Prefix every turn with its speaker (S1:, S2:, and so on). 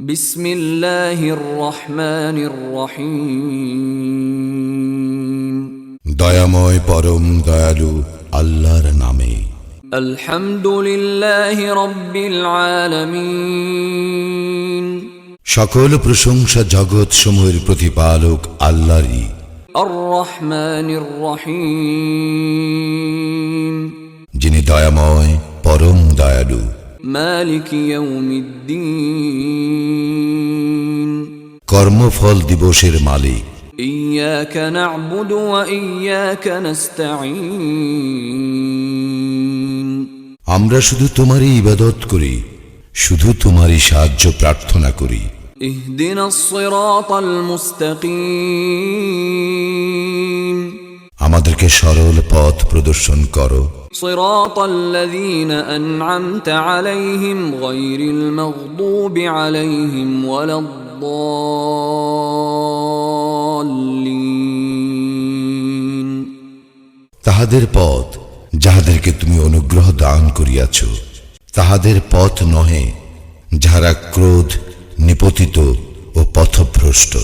S1: বিসমিল্লাহির রহমানির রহিম।
S2: দয়াময় পরম দয়ালু আল্লাহর নামে।
S1: আলহামদুলিল্লাহি রাব্বিল আলামিন।
S2: সকল প্রশংসা জগৎ সমূহের প্রতিপালক আল্লাহরই।
S1: আর রহমানির রহিম।
S2: যিনি দয়াময় পরম দয়ালু।
S1: মালিক ইয়াউমিদ্দিন।
S2: কর্মফল দিবসের মালিক।
S1: ইয়াকা না'বুদু ওয়া ইয়াকা নাস্তাঈন।
S2: আমরা শুধু তোমারই ইবাদত করি, শুধু তোমারই সাহায্য প্রার্থনা করি।
S1: ইহদিনাস সিরাতাল মুস্তাকিম।
S2: আমাদেরকে সরল পথ প্রদর্শন করো।
S1: সিরাতাল্লাযীনা আন'আমতা আলাইহিম গায়রিল মাগদুবি আলাইহিম ওয়ালাদ-দাল্লিন।
S2: তাহাদের পথ যাহাদেরকে তুমি অনুগ্রহ দান করিয়াছ, তাহাদের পথ নহে যাহারা ক্রোধ নিপতিত ও পথভ্রষ্ট।